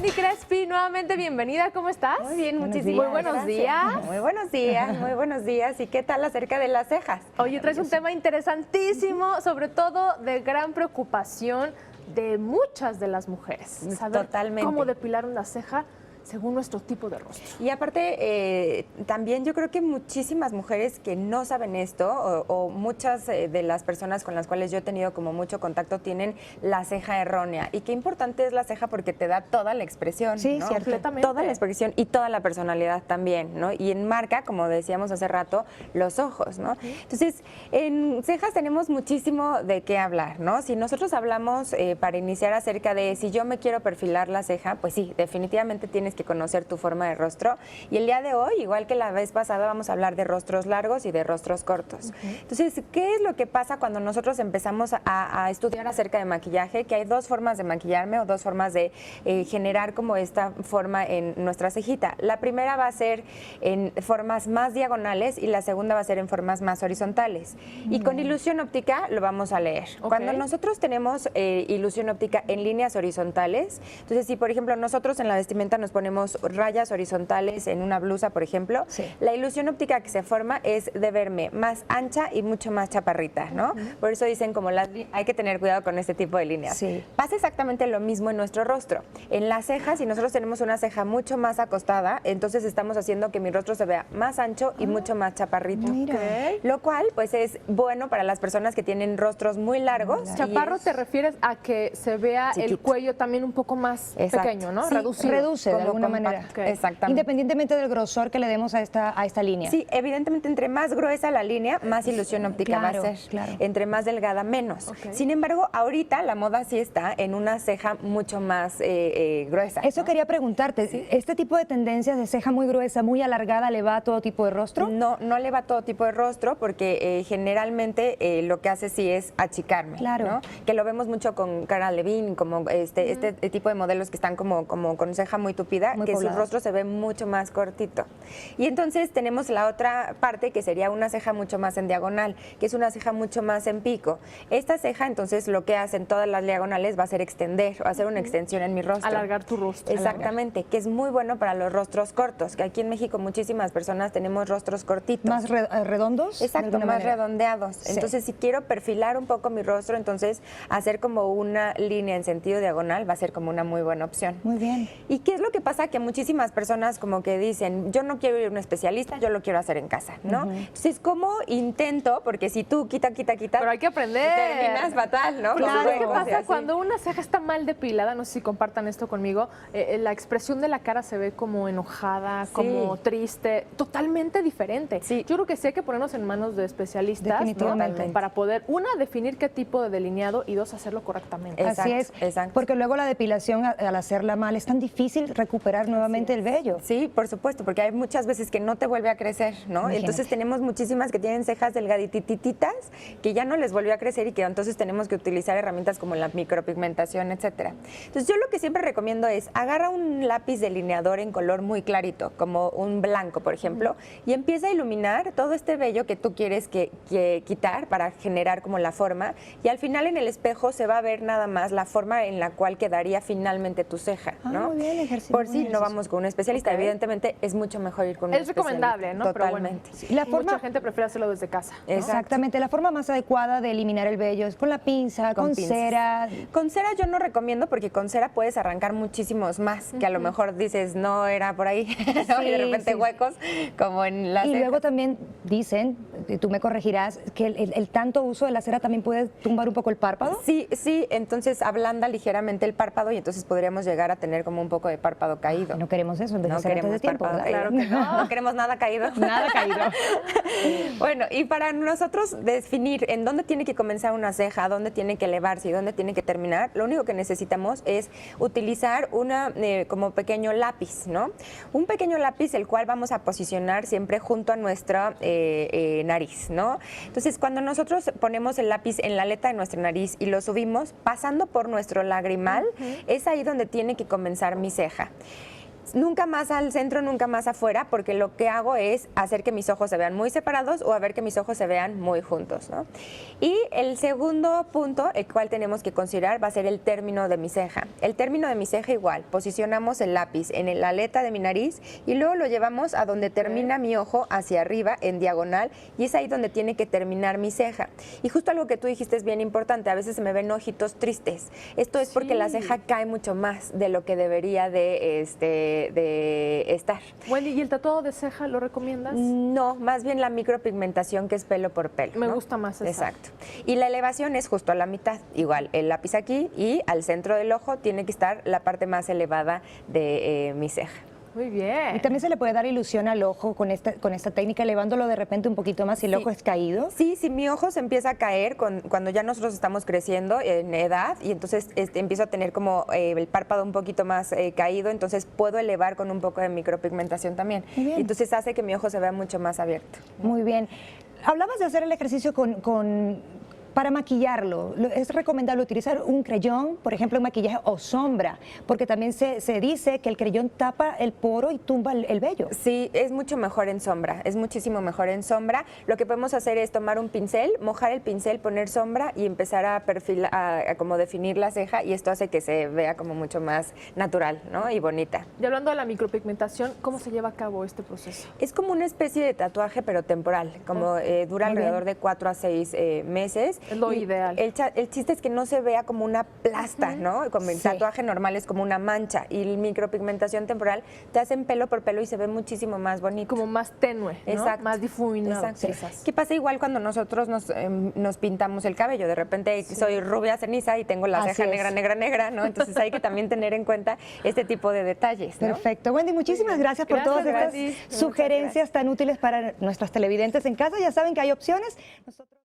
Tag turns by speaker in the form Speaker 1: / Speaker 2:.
Speaker 1: Wendy Crespi, nuevamente bienvenida, ¿cómo estás?
Speaker 2: Muy bien, muchísimas
Speaker 1: Muy buenos
Speaker 2: gracias.
Speaker 1: días.
Speaker 2: Muy buenos días, muy buenos días. ¿Y qué tal acerca de las cejas?
Speaker 1: Oye, traes un tema interesantísimo, sobre todo de gran preocupación de muchas de las mujeres. Saber
Speaker 2: Totalmente.
Speaker 1: cómo depilar una ceja según nuestro tipo de rostro.
Speaker 2: Y aparte, también yo creo que muchísimas mujeres que no saben esto, o muchas de las personas con las cuales yo he tenido como mucho contacto, tienen la ceja errónea. Y qué importante es la ceja porque te da toda la expresión,
Speaker 3: Sí,
Speaker 2: ¿no?
Speaker 1: completamente.
Speaker 2: Toda la expresión y toda la personalidad también, ¿no? Y enmarca, como decíamos hace rato, los ojos, ¿no? Entonces, en cejas tenemos muchísimo de qué hablar, ¿no? Si nosotros hablamos para iniciar acerca de si yo me quiero perfilar la ceja, pues sí, definitivamente tienes que conocer tu forma de rostro. Y el día de hoy, igual que la vez pasada, vamos a hablar de rostros largos y de rostros cortos. Entonces, ¿qué es lo que pasa cuando nosotros empezamos a estudiar acerca de maquillaje? Que hay dos formas de maquillarme o dos formas de generar como esta forma en nuestra cejita. La primera va a ser en formas más diagonales y la segunda va a ser en formas más horizontales. Y con ilusión óptica lo vamos a leer.
Speaker 1: Ok.
Speaker 2: Cuando nosotros tenemos ilusión óptica en líneas horizontales, entonces si por ejemplo nosotros en la vestimenta nos ponemos rayas horizontales en una blusa, por ejemplo,
Speaker 3: Sí.
Speaker 2: la ilusión óptica que se forma es de verme más ancha y mucho más chaparrita, ¿no? Por eso dicen como hay que tener cuidado con este tipo de líneas.
Speaker 3: Sí.
Speaker 2: Pasa exactamente lo mismo en nuestro rostro. En las cejas, si nosotros tenemos una ceja mucho más acostada, entonces estamos haciendo que mi rostro se vea más ancho y mucho más chaparrito.
Speaker 3: Mira.
Speaker 2: Lo cual, pues, es bueno para las personas que tienen rostros muy largos. y
Speaker 1: Chaparro,
Speaker 2: es-
Speaker 1: te refieres a que se vea el
Speaker 2: Chiquito.
Speaker 1: cuello también un poco más
Speaker 2: Exacto.
Speaker 1: pequeño, ¿no?
Speaker 2: Sí,
Speaker 1: Reducido.
Speaker 3: Reduce de
Speaker 2: como
Speaker 3: alguna
Speaker 2: compacto.
Speaker 3: manera.
Speaker 1: Ok.
Speaker 2: Exactamente.
Speaker 3: Independientemente del grosor que le demos a esta línea.
Speaker 2: Sí, evidentemente entre más gruesa la línea, más ilusión óptica
Speaker 3: Claro,
Speaker 2: va a ser.
Speaker 3: claro.
Speaker 2: Entre más delgada, menos.
Speaker 1: Ok.
Speaker 2: Sin embargo, ahorita la moda sí está en una ceja mucho más gruesa.
Speaker 3: Eso
Speaker 2: ¿no?
Speaker 3: quería preguntarte, ¿este tipo de tendencias de ceja muy gruesa, muy alargada, le va a todo tipo de rostro?
Speaker 2: No, no le va a todo tipo de rostro porque generalmente lo que hace sí es achicarme.
Speaker 3: Claro.
Speaker 2: ¿no? Que lo vemos mucho con Cara Levine, como este tipo de modelos que están como con ceja muy tupida,
Speaker 3: Muy
Speaker 2: que
Speaker 3: pobladas.
Speaker 2: su rostro se ve mucho más cortito. Y entonces tenemos la otra parte que sería una ceja mucho más en diagonal, que es una ceja mucho más en pico. Esta ceja entonces lo que hacen todas las diagonales va a ser extender, va a hacer una extensión en mi rostro.
Speaker 1: Alargar tu rostro.
Speaker 2: Exactamente, que es muy bueno para los rostros cortos, que aquí en México muchísimas personas tenemos rostros cortitos.
Speaker 3: ¿Más redondos? de
Speaker 2: Exacto,
Speaker 3: alguna
Speaker 2: más
Speaker 3: manera?
Speaker 2: redondeados.
Speaker 3: Sí.
Speaker 2: Entonces, si quiero perfilar un poco mi rostro, entonces hacer como una línea en sentido diagonal va a ser como una muy buena opción.
Speaker 3: Muy bien.
Speaker 2: ¿Y qué es lo que pasa? Que muchísimas personas como que dicen, yo no quiero ir a un especialista, yo lo quiero hacer en casa, ¿no? Entonces, ¿cómo intento? Porque si tú quita,
Speaker 1: Pero hay que aprender.
Speaker 2: terminas fatal, ¿no?
Speaker 1: Pero
Speaker 2: Como
Speaker 1: ¿sabes qué
Speaker 2: luego,
Speaker 1: pasa?
Speaker 2: así.
Speaker 1: Cuando una ceja está mal depilada, no sé si compartan esto conmigo, la expresión de la cara se ve como enojada, como triste, totalmente diferente.
Speaker 2: Sí.
Speaker 1: Yo creo que sí hay que ponernos en manos de especialistas, ¿no?
Speaker 3: Definitivamente.
Speaker 1: Para poder, una, definir qué tipo de delineado y dos, hacerlo correctamente.
Speaker 2: Exacto,
Speaker 3: Así es,
Speaker 2: exacto.
Speaker 3: porque luego la depilación, al hacerla mal, es tan difícil recuperar nuevamente el vello.
Speaker 2: Sí, por supuesto, porque hay muchas veces que no te vuelve a crecer, ¿no?
Speaker 3: Imagínate.
Speaker 2: Entonces tenemos muchísimas que tienen cejas delgaditititas que ya no les volvió a crecer y que entonces tenemos que utilizar herramientas como la micropigmentación, etcétera. Entonces yo lo que siempre recomiendo es agarra un lápiz delineador en color muy clarito, como un blanco, por ejemplo, y empieza a iluminar todo este vello que tú quieres que quitar para generar como la forma, y al final en el espejo se va a ver nada más la forma en la cual quedaría finalmente tu ceja, ¿no?
Speaker 3: Muy bien, ejercicio.
Speaker 2: Por si no vamos con un especialista,
Speaker 1: Ok.
Speaker 2: evidentemente es mucho mejor ir con un
Speaker 1: Es
Speaker 2: especialista.
Speaker 1: recomendable, ¿no?
Speaker 2: Totalmente.
Speaker 1: Pero bueno,
Speaker 3: La forma-
Speaker 1: mucha gente prefiere hacerlo desde casa. ¿no?
Speaker 3: Exactamente, la forma más adecuada de eliminar el vello es con la pinza, con
Speaker 2: pinzas.
Speaker 3: cera.
Speaker 2: Con cera yo no recomiendo porque con cera puedes arrancar muchísimos más, que a lo mejor dices no era por ahí, ¿no? Y de repente
Speaker 3: sí.
Speaker 2: huecos como en la
Speaker 3: Y
Speaker 2: ceja.
Speaker 3: luego también dicen, y tú me corregirás, que el tanto uso de la cera también puede tumbar un poco el párpado.
Speaker 2: Sí, sí, entonces ablanda ligeramente el párpado y entonces podríamos llegar a tener como un poco de párpado caído.
Speaker 3: No queremos eso,
Speaker 2: No
Speaker 3: envejecer antes
Speaker 2: queremos
Speaker 3: de tiempo,
Speaker 2: párpado
Speaker 3: ¿verdad?
Speaker 2: caído. Claro que no, no queremos nada caído.
Speaker 3: Nada caído.
Speaker 2: Bueno, y para nosotros definir en dónde tiene que comenzar una ceja, dónde tiene que elevarse y dónde tiene que terminar, lo único que necesitamos es utilizar una como pequeño lápiz, ¿no? Un pequeño lápiz el cual vamos a posicionar siempre junto a nuestra nariz, ¿no? Entonces, cuando nosotros ponemos el lápiz en la aleta de nuestra nariz y lo subimos, pasando por nuestro lagrimal, es ahí donde tiene que comenzar mi ceja. Nunca más al centro, nunca más afuera, porque lo que hago es hacer que mis ojos se vean muy separados o a ver que mis ojos se vean muy juntos, ¿no? Y el segundo punto, el cual tenemos que considerar, va a ser el término de mi ceja. El término de mi ceja igual, posicionamos el lápiz en la aleta de mi nariz y luego lo llevamos a donde termina mi ojo, hacia arriba, en diagonal, y es ahí donde tiene que terminar mi ceja. Y justo algo que tú dijiste es bien importante, a veces se me ven ojitos tristes. Esto es porque la ceja cae mucho más de lo que debería de estar.
Speaker 1: Wendy, ¿y el tatuado de ceja lo recomiendas?
Speaker 2: No, más bien la micropigmentación, que es pelo por pelo.
Speaker 1: Me
Speaker 2: ¿no?
Speaker 1: gusta más esa.
Speaker 2: Exacto. Y la elevación es justo a la mitad. Igual, el lápiz aquí y al centro del ojo tiene que estar la parte más elevada de mi ceja.
Speaker 1: Muy bien.
Speaker 3: Y también se le puede dar ilusión al ojo con esta técnica, elevándolo de repente un poquito más si el ojo es caído.
Speaker 2: Sí, si mi ojo se empieza a caer cuando ya nosotros estamos creciendo en edad y entonces empiezo a tener como el párpado un poquito más caído, entonces puedo elevar con un poco de micropigmentación también.
Speaker 3: Muy bien.
Speaker 2: Entonces hace que mi ojo se vea mucho más abierto.
Speaker 3: Muy bien. Hablabas de hacer el ejercicio para maquillarlo. Es recomendable utilizar un creyón, por ejemplo, en maquillaje o sombra, porque también se dice que el creyón tapa el poro y tumba el vello.
Speaker 2: Sí, es mucho mejor en sombra, es muchísimo mejor en sombra. Lo que podemos hacer es tomar un pincel, mojar el pincel, poner sombra y empezar a perfilar, a como definir la ceja, y esto hace que se vea como mucho más natural, ¿no? Y bonita.
Speaker 1: Y hablando de la micropigmentación, ¿cómo se lleva a cabo este proceso?
Speaker 2: Es como una especie de tatuaje, pero temporal, como dura
Speaker 3: Muy
Speaker 2: alrededor de 4 a 6 meses.
Speaker 1: Es lo
Speaker 2: Y
Speaker 1: ideal.
Speaker 2: El chiste es que no se vea como una plasta, ¿no? Como el
Speaker 3: Sí.
Speaker 2: tatuaje normal es como una mancha, y la micropigmentación temporal te hacen pelo por pelo y se ve muchísimo más bonito.
Speaker 1: Como más tenue, ¿no?
Speaker 2: Exacto.
Speaker 1: Más difuminado.
Speaker 2: Exacto.
Speaker 1: quizás.
Speaker 2: ¿Qué pasa igual cuando nosotros nos pintamos el cabello? De repente soy rubia ceniza y tengo la
Speaker 3: Así
Speaker 2: ceja
Speaker 3: es.
Speaker 2: negra, negra, negra, ¿no? Entonces hay que también tener en cuenta este tipo de detalles, ¿no?
Speaker 3: Perfecto. Wendy, muchísimas gracias por
Speaker 1: Gracias,
Speaker 3: todas estas
Speaker 1: Wendy.
Speaker 3: sugerencias tan útiles para nuestros televidentes en casa. Ya saben que hay opciones. Nosotros